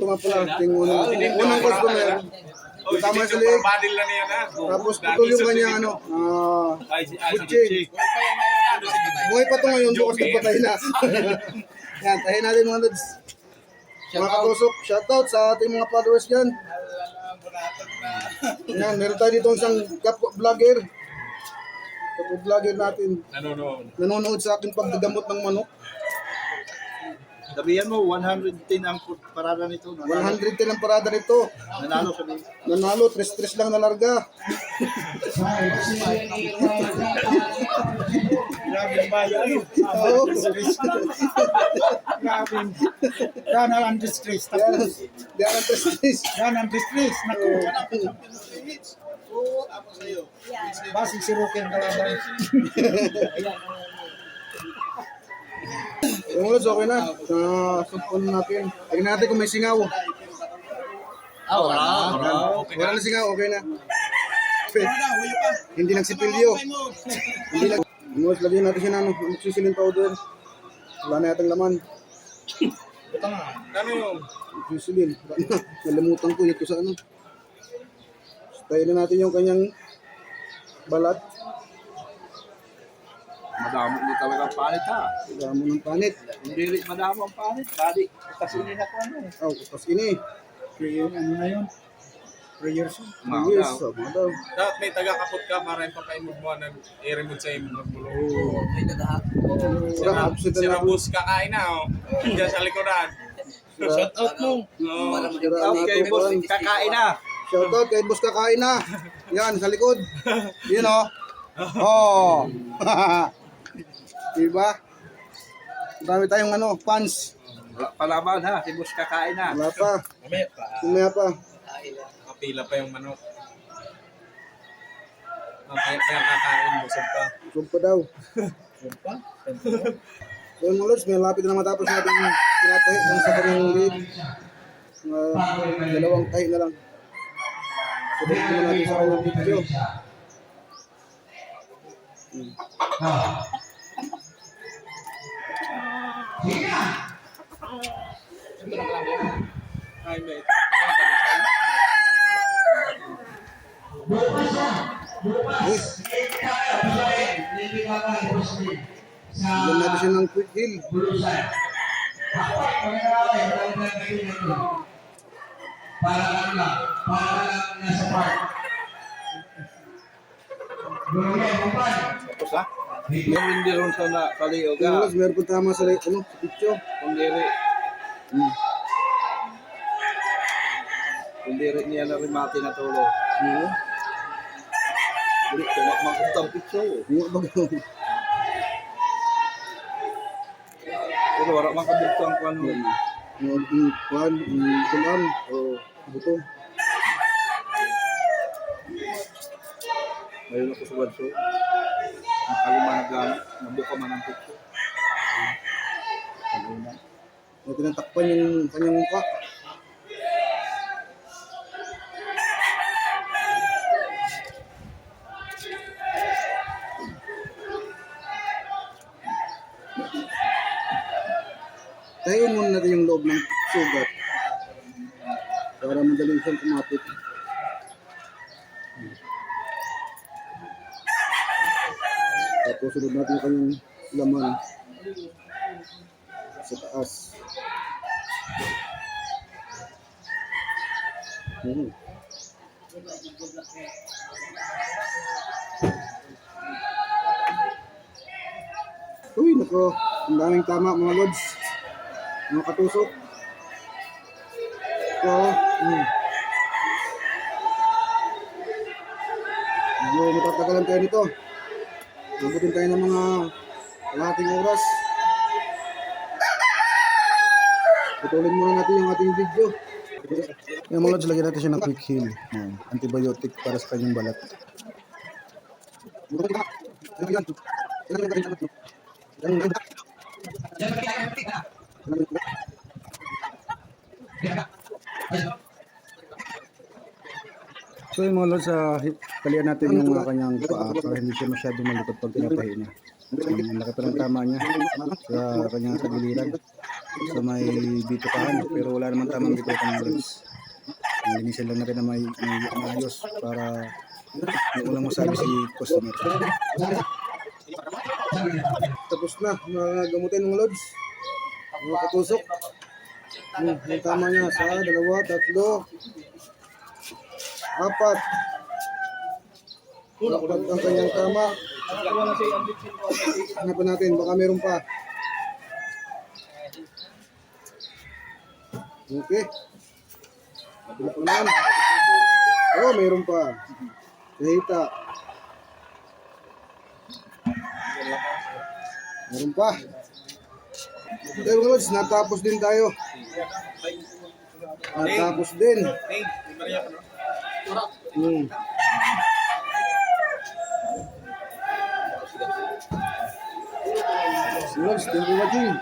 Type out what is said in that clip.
ito nga pala, yung unang customer. Tama sa liig. Tapos putol yung kanyang ano, butching. Buhay pa ito ngayon, bukas nagpatay na. Yan, tahin natin mga lods. Mga katusok, shoutout sa ating mga followers dyan. Yan, meron tayo dito isang vlogger. Vlogger natin. Nanonood sa akin pagdagamot ng manok. Sabihan mo, 110 ang parada nito. 110 ang parada nito. Nanalo sabihin. Nanalo, 3-3 lang na larga. Grabe ang bayan. Oo. Grabe. Yan ang distress. Yan ang 3-3. Yan ang distress. Naku. Basi si Roque ang kalaban. Yung lods, okay na. Sumpon natin. Tignan natin kung may singaw. Wala. Wala na singaw, okay na. Hindi nagsipilyo. Hindi lang. Lods, lagyan natin siya ng magsisilin powder. Wala na yatang laman. Ano yun? Magsisilin. Nalimutan ko ito sa ano. Tayo na natin yung kanyang balat. Madamo mo talaga ang panit ha. Damo ng panit. Hindi rin madamo ang panit. Bali, kasinin ako ano eh. Oh, tapos ini. Prayer, ano na yun? Prayers yun. Yes, mga daw. Dapat may taga-kapot ka para yung pakaimod mo na i-remove sa imod ng bulo. Wala, absent Si na lang. Rabus kakain na, oh. Diyan sa likodan. Shout out mo. Okay, boss. Kakain na. Shoutout kay boss kakain na. Yan, sa likod. Yun o. Oh. Diba? Dami tayong ano, fans. Palaban ha, si boss kakain na. Wala pa. Sumaya pa. Kapila pa yung manok. Kaya kakain, busog pa. Busog pa daw. So yun mga lods, may lapit na matapos natin pinatahi ng sa kanyang lead. Dalawang tahi na lang. So dito naman natin sa kanyang video. Ay, mate. Bigyan natin siya ng quick heal. Tapos ha? Meron din ron sa na kaliog Yung ha. lods, meron po tama sa ano, sa picture. Kundiri. Kundiri niya na rin mati na tulo. Hindi, tumakmakot ang picture. Yung bago. Pero wala man kabukto ang kwano. Yung kuhan, yung kulan, o buto. Mayroon ako sa banso. Nakalima na gamit. Nabuka man ang picture. May tinatakpan yung kanyang mukha. Tayin muna natin yung loob ng sugat para madali siyang kumapit. Tapos sunod natin yung kanyang laman sa taas. Uy, nako, ang daming tama mga lods. Mga katusok. So, medyo matatagalan tayo nito. Mabutin tayo ng mga kalahating oras. Putulin muna natin yung ating video. Yung mga lods, lagyan natin siya ng quick heal. Antibiotic para sa kanyang balat. So yung mga lods, kalian natin yung kanyang paa para hindi siya masyado malikot pag pinapahi niya. Ang laki pa ng tama niya sa kanyang kagiliran. sa may bitukahan, pero wala naman tamang bitukan ng lods. Linisin lang natin na may maayos para yung unang masabi si customer. Tapos na, gamutin ng lods. Mga katusok. Yung tama niya sa 2, 3, 4. 4 ang kanyang tama. Hanapan natin, baka meron pa. Okay. Kabila ko naman. Oh, meron pa. Kahita. Meron pa. Okay, mga lods, natapos din tayo. Natapos din. Lods, thank you for watching.